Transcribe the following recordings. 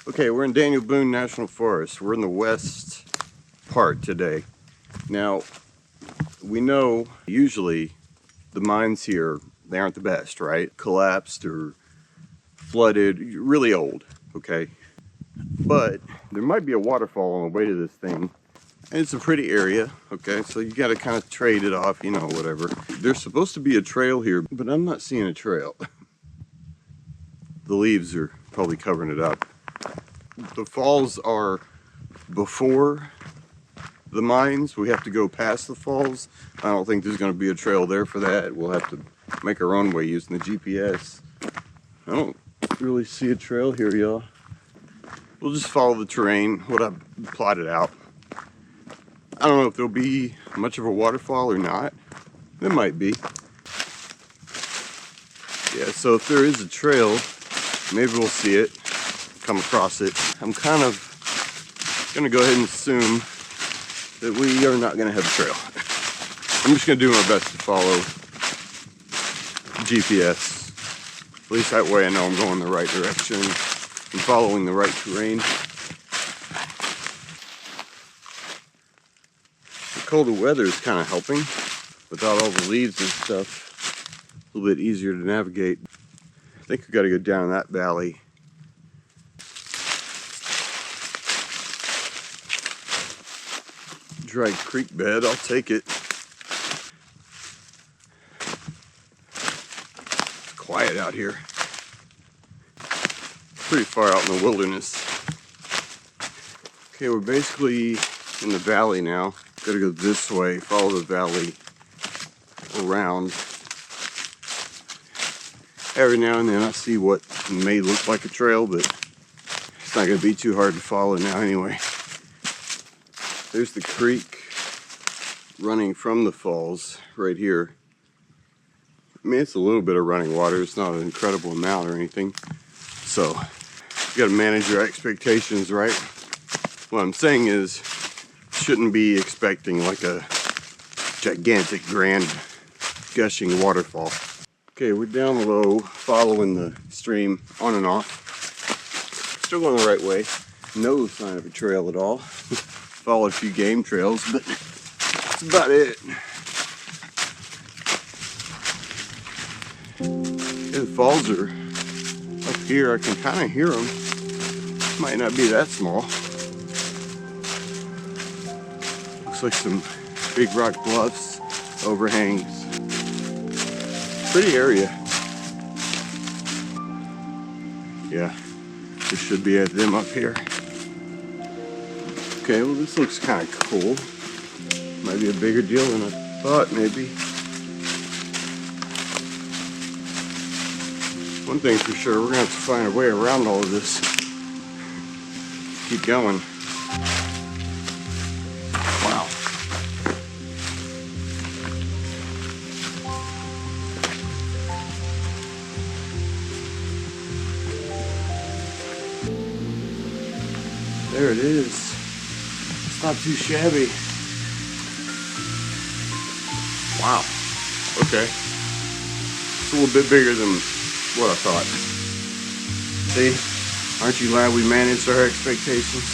Okay, we're in Daniel Boone National Forest. We're in the west part today. Now, we know usually the mines here, they aren't the best, right? Collapsed or flooded, really old, okay? But there might be a waterfall on the way to this thing. And it's a pretty area, okay? So you gotta kind of trade it off, you know, whatever. There's supposed to be a trail here, but I'm not seeing a trail. The leaves are probably covering it up. The falls are before the mines. We have to go past the falls. I don't think there's going to be a trail there for that. We'll have to make our own way using the GPS. I don't really see a trail here, y'all. We'll just follow the terrain, what I've plotted out. I don't know if there'll be much of a waterfall or not. There might be. Yeah, so if there is a trail, maybe we'll see it, come across it. I'm kind of gonna go ahead and assume that we are not gonna have a trail. I'm just gonna do my best to follow GPS. At least that way I know I'm going the right direction and following the right terrain. The colder weather is kind of helping. Without all the leaves and stuff, a little bit easier to navigate. I think we gotta go down that valley. Dry creek bed, I'll take it. It's quiet out here. Pretty far out in the wilderness. Okay, we're basically in the valley now. Gotta go this way, follow the valley around. Every now and then I see what may look like a trail, but it's not gonna be too hard to follow now anyway. There's the creek running from the falls right here. I mean, it's a little bit of running water. It's not an incredible amount or anything. So, you gotta manage your expectations, right? What I'm saying is, shouldn't be expecting like a gigantic, grand, gushing waterfall. Okay, we're down low, following the stream on and off. Still going the right way. No sign of a trail at all. Followed a few game trails, but that's about it. Yeah, the falls are up here. I can kind of hear them. Might not be that small. Looks like some big rock bluffs, overhangs. Pretty area. Yeah, this should be at them up here. Okay, well this looks kind of cool. Might be a bigger deal than I thought, maybe. One thing for sure, we're gonna have to find a way around all of this. Keep going. Wow. There it is. Not too shabby. Wow. Okay. It's a little bit bigger than what I thought. See? Aren't you glad we managed our expectations?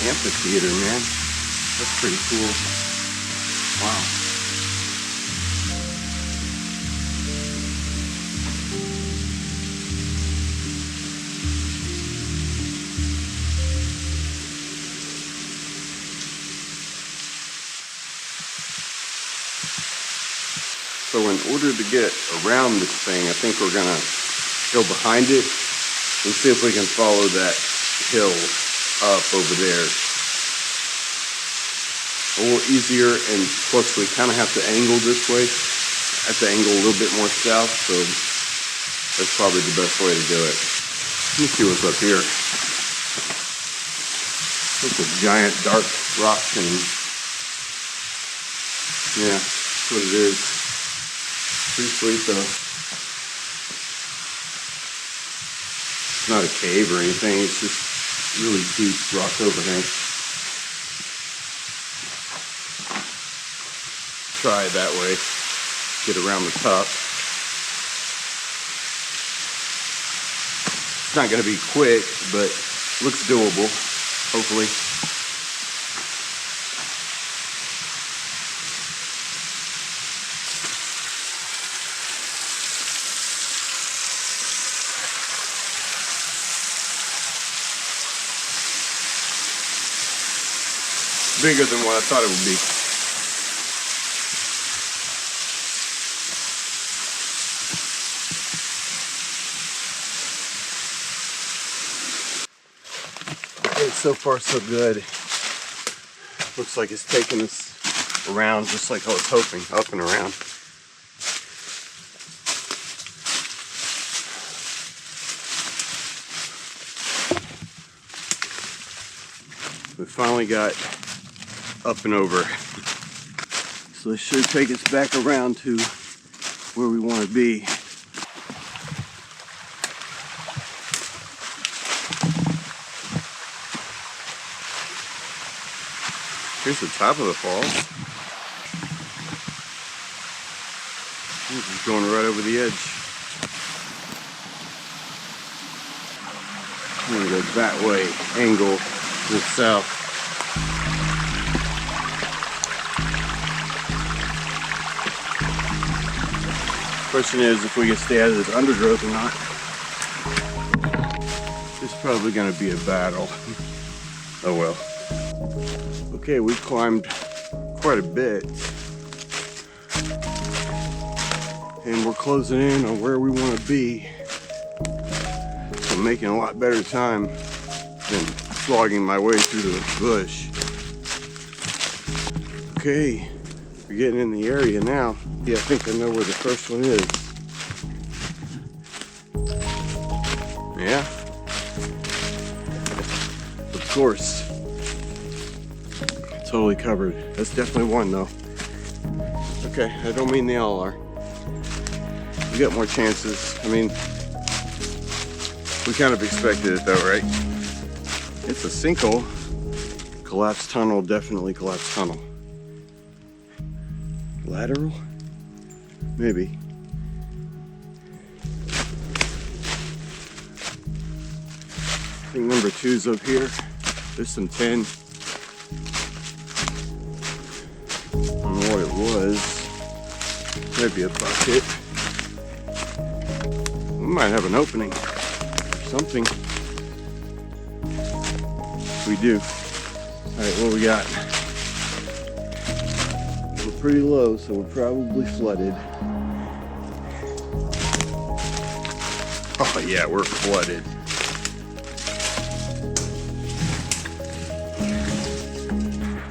Amphitheater, man. That's pretty cool. Wow. So in order to get around this thing, I think we're gonna go behind it and see if we can follow that hill up over there. A little easier, and plus we kind of have to angle this way. I have to angle a little bit more south, so that's probably the best way to do it. Let me see what's up here. It's a giant dark rock and yeah, that's what it is. Pretty sweet though. It's not a cave or anything, it's just really deep rock overhang. Try it that way, get around the top. not going to be quick, but looks doable, hopefully. Bigger than what I thought it would be. Okay, so far so good. Looks like it's taking us around just like I was hoping, up and around. We finally got up and over. So this should take us back around to where we want to be. Here's the top of the falls. This is going right over the edge. I'm gonna go that way, angle to the south. Question is if we can stay out of this undergrowth or not. It's probably going to be a battle. Oh well. Okay, we climbed quite a bit. And we're closing in on where we want to be. So I'm making a lot better time than slogging my way through the bush. Okay, we're getting in the area now. Yeah, I think I know where the first one is. Yeah. Of course. Totally covered. That's definitely one though. Okay, I don't mean they all are. We got more chances. I mean, we kind of expected it though, right? It's a sinkhole. Collapsed tunnel, definitely collapsed tunnel. Lateral? Maybe. I think number 2's up here. There's some 10. I don't know what it was. Maybe a bucket. We might have an opening or something. We do. Alright, what we got? We're pretty low, so we're probably flooded. Oh yeah, we're flooded.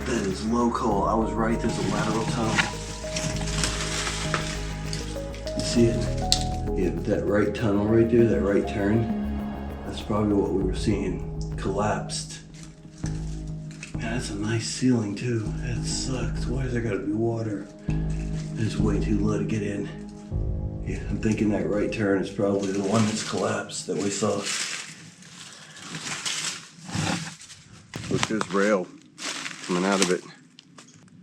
That is low call. I was right, there's a lateral tunnel. You see it? Yeah, but that right tunnel right there, that right turn, that's probably what we were seeing. Collapsed. Man, that's a nice ceiling too. That sucks. Why is there gotta be water? It's way too low to get in. Yeah, I'm thinking that right turn is probably the one that's collapsed that we saw. Look, there's rail coming out of it.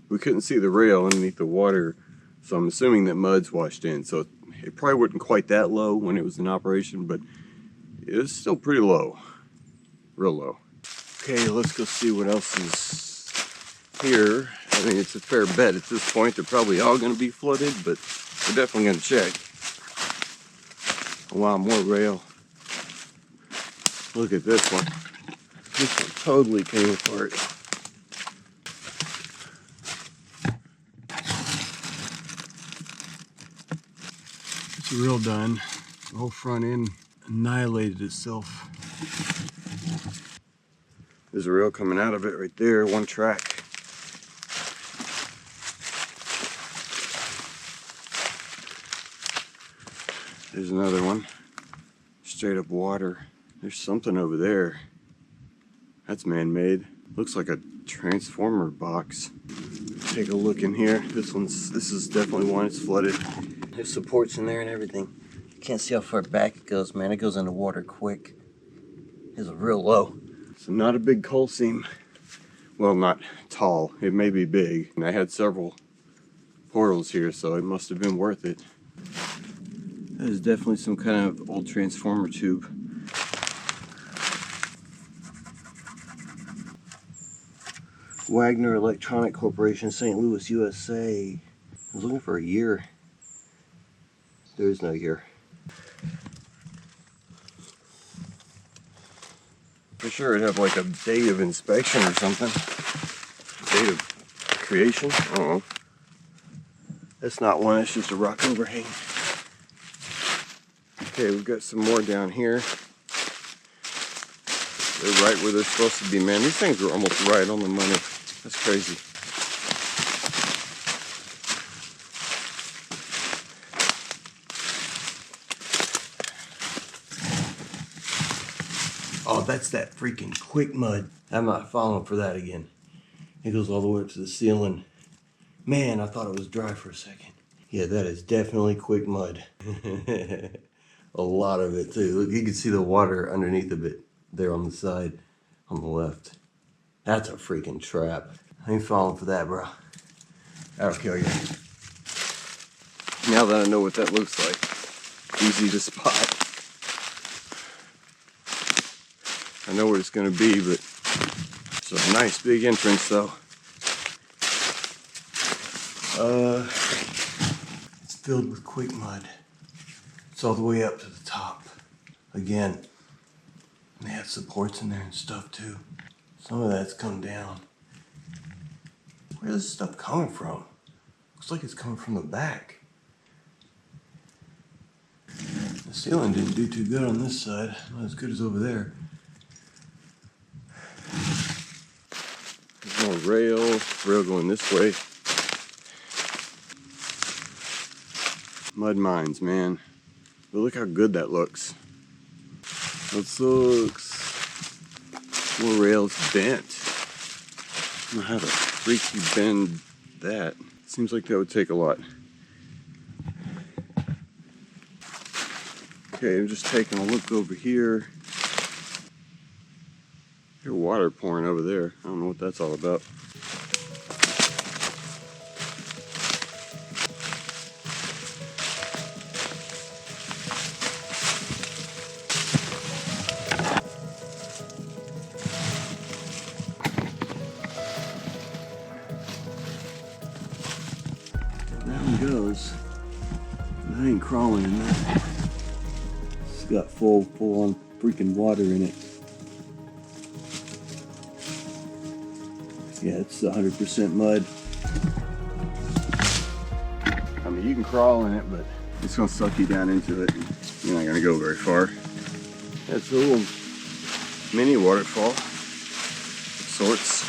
We couldn't see the rail underneath the water, so I'm assuming that mud's washed in. So it probably wasn't quite that low when it was in operation, but it was still pretty low. Real low. Okay, let's go see what else is here. I mean, it's a fair bet at this point. They're probably all going to be flooded, but we're definitely going to check. Wow, more rail. Look at this one. This one totally came apart. It's real done. The whole front end annihilated itself. There's a rail coming out of it right there, one track. There's another one. Straight up water. There's something over there. That's man-made. Looks like a transformer box. Take a look in here. This is definitely one. It's flooded. There's supports in there and everything. You can't see how far back it goes, man. It goes into water quick. It's real low. So not a big coal seam. Well, not tall. It may be big. And I had several portals here, so it must have been worth it. That is definitely some kind of old transformer tube. Wagner Electronic Corporation, St. Louis, USA. I was looking for a year. There is no year. For sure it'd have like a date of inspection or something. Date of creation? I don't know. That's not one, it's just a rock overhang. Okay, we've got some more down here. They're right where they're supposed to be, man. These things are almost right on the money. That's crazy. Oh, that's that freaking quick mud. I'm not falling for that again. It goes all the way up to the ceiling. Man, I thought it was dry for a second. Yeah, that is definitely quick mud. A lot of it too. Look, you can see the water underneath of it there on the side, on the left. That's a freaking trap. I ain't falling for that, bro. That'll kill you. Now that I know what that looks like, easy to spot. I know where it's gonna be, but it's a nice big entrance though. It's filled with quick mud. It's all the way up to the top. Again, they have supports in there and stuff too. Some of that's come down. Where's this stuff coming from? Looks like it's coming from the back. The ceiling didn't do too good on this side. Not as good as over there. There's no rail going this way. Mud mines, man. But look how good that looks. That sucks. More rails bent. I don't know how to freaky bend that. Seems like that would take a lot. Okay, I'm just taking a look over here. There's water pouring over there. I don't know what that's all about. That one goes. I ain't crawling in that. It's got full on freaking water in it. Yeah, it's 100% mud. I mean, you can crawl in it, but it's gonna suck you down into it. You're not gonna go very far. That's a little mini waterfall of sorts.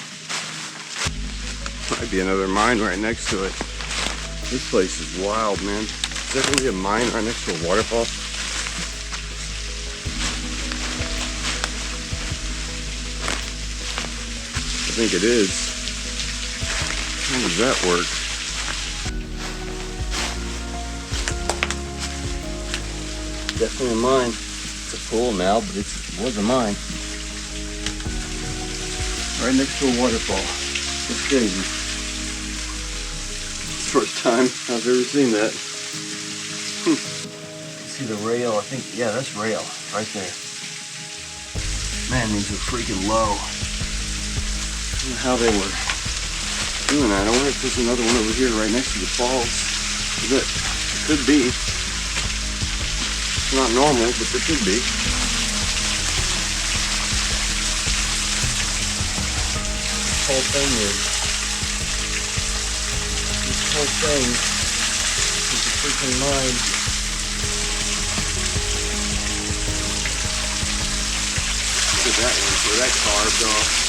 Might be another mine right next to it. This place is wild, man. Is there really a mine right next to a waterfall? I think it is. How does that work? Definitely a mine. It's a pool now, but it was a mine. Right next to a waterfall. It's crazy. It's the first time I've ever seen that. See the rail, I think, yeah, that's rail right there. Man, these are freaking low. I don't know how they were doing that. I wonder if there's another one over here right next to the falls. It could be. It's not normal, but there could be. This whole thing is. This whole thing is a freaking mine. Look at that one, so that carved off.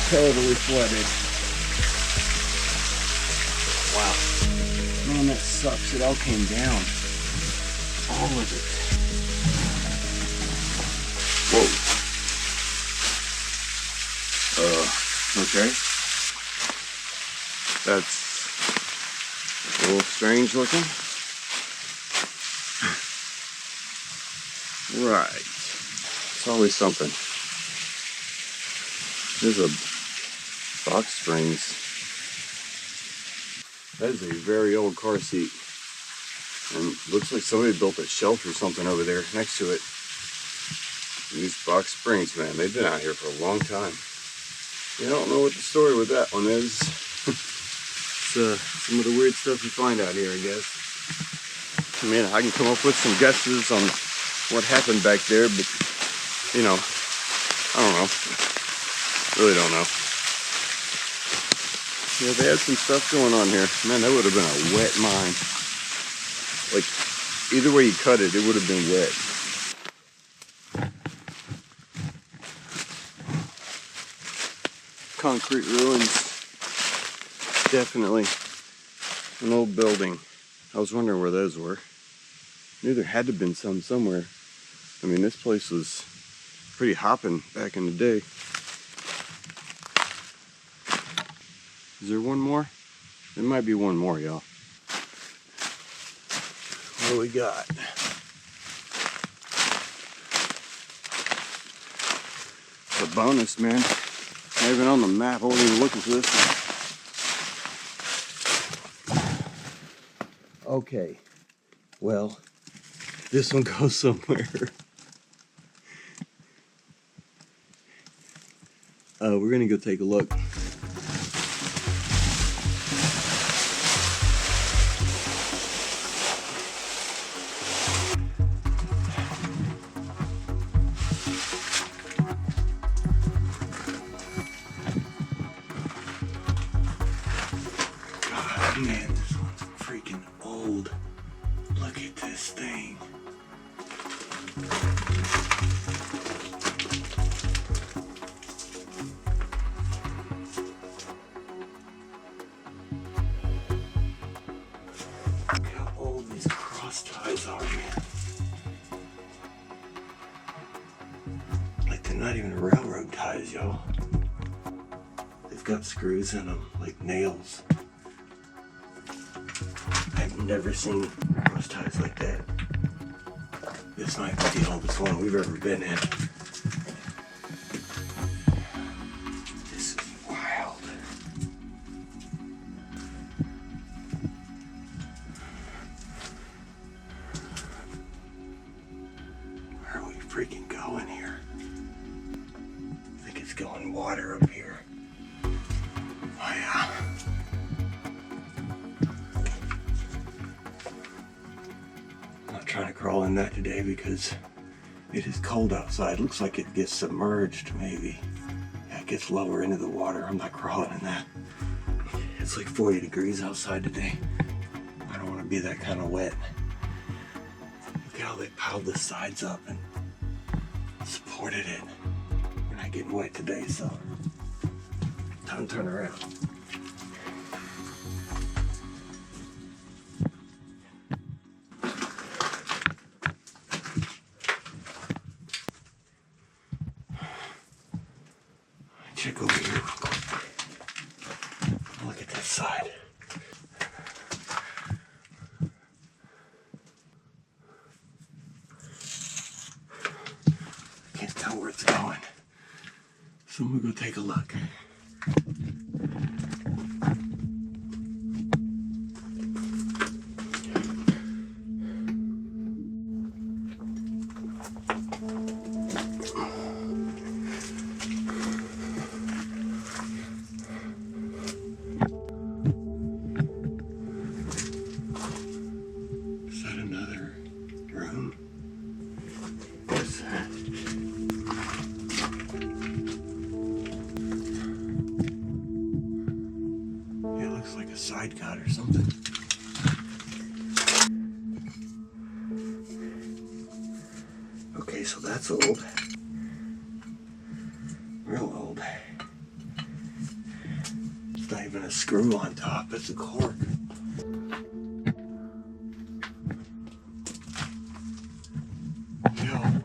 Totally flooded. Wow. Man, that sucks. It all came down. All of it. Whoa. Okay. That's a little strange looking. Right. It's always something. There's a box springs. That is a very old car seat. And looks like somebody built a shelf or something over there next to it. And these box springs, man, they've been out here for a long time. Yeah, I don't know what the story with that one is. It's some of the weird stuff you find out here, I guess. I mean, I can come up with some guesses on what happened back there, but, you know, I don't know. Really don't know. Yeah, they had some stuff going on here. Man, that would have been a wet mine. Like, either way you cut it, it would have been wet. Concrete ruins. Definitely an old building. I was wondering where those were. I knew there had to have been some somewhere. I mean, this place was pretty hopping back in the day. Is there one more? There might be one more, y'all. What do we got? It's a bonus, man. Not even on the map. I wasn't even looking for this one. Okay. Well, this one goes somewhere. We're gonna go take a look. Man, this one's freaking old. Look at this thing. Look how old these cross ties are, man. Like they're not even railroad ties, y'all. They've got screws in them, like nails. I've never seen cross ties like that. This might be the oldest one we've ever been in. This is wild. Where are we freaking going here? I think it's going water up here. Oh yeah. Trying to crawl in that today because it is cold outside. Looks like it gets submerged, maybe. Yeah, it gets lower into the water. I'm not crawling in that. It's like 40 degrees outside today. I don't want to be that kind of wet. Look how they piled the sides up and supported it. We're not getting wet today, so time to turn around. Check over here real quick. Look at this side. Can't tell where it's going. So I'm gonna go take a look. Like a side cut or something. Okay, so that's old. Real old. It's not even a screw on top, it's a cork. Yo.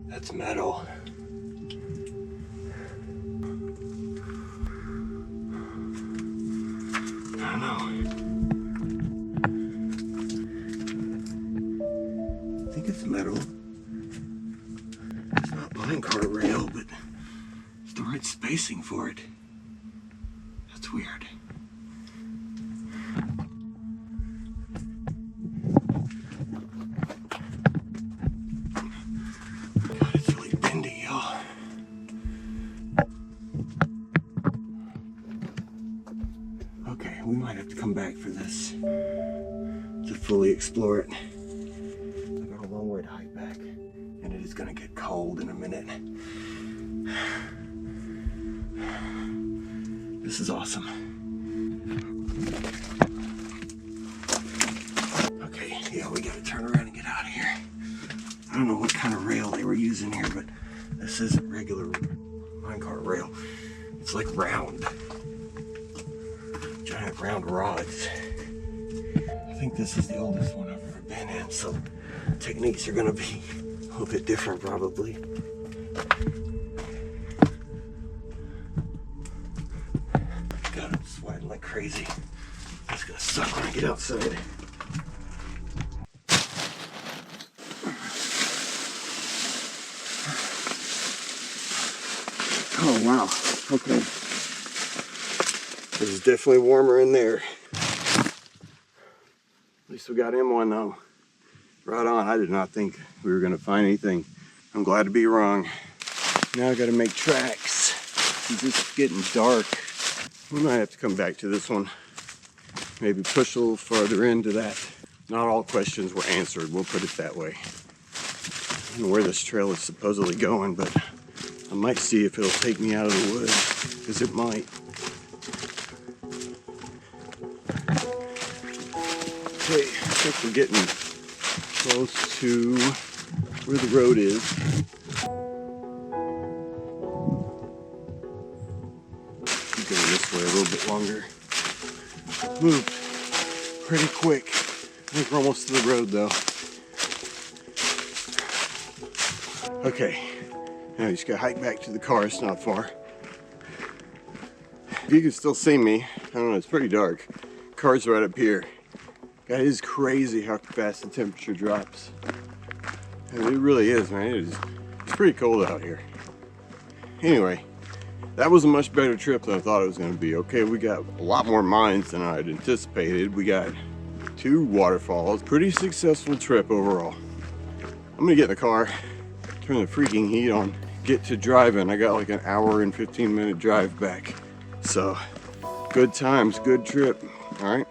That's metal. I don't know. I think it's metal. It's not minecart rail, but it's the right spacing for it. That's weird. for this to fully explore it. I've got a long way to hike back, and it is going to get cold in a minute. This is awesome. Okay, yeah, we got to turn around and get out of here. I don't know what kind of rail they were using here, but this isn't regular minecart rail. It's like round, giant round rods. I think this is the oldest one I've ever been in, so techniques are gonna be a little bit different probably. God, I'm sweating like crazy. It's gonna suck when I get outside. Oh wow, okay. This is definitely warmer in there. At least we got in one though. Right on, I did not think we were gonna find anything. I'm glad to be wrong. Now I gotta make tracks. It's just getting dark. We might have to come back to this one. Maybe push a little farther into that. Not all questions were answered, we'll put it that way. I don't know where this trail is supposedly going, but I might see if it'll take me out of the woods, because it might. Okay, I think we're getting close to where the road is. Keep going this way a little bit longer. Moved pretty quick. I think we're almost to the road though. Okay. Now you just gotta hike back to the car, it's not far. If you can still see me, I don't know, it's pretty dark. Car's right up here. God, it is crazy how fast the temperature drops. And it really is, man. It's pretty cold out here. Anyway, that was a much better trip than I thought it was gonna be. Okay, we got a lot more mines than I had anticipated. We got 2 waterfalls. Pretty successful trip overall. I'm gonna get in the car, turn the freaking heat on, get to driving. I got like an hour and 15-minute drive back. So, good times, good trip. All right,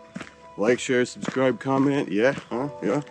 like, share, subscribe, comment. Yeah, huh? Yeah.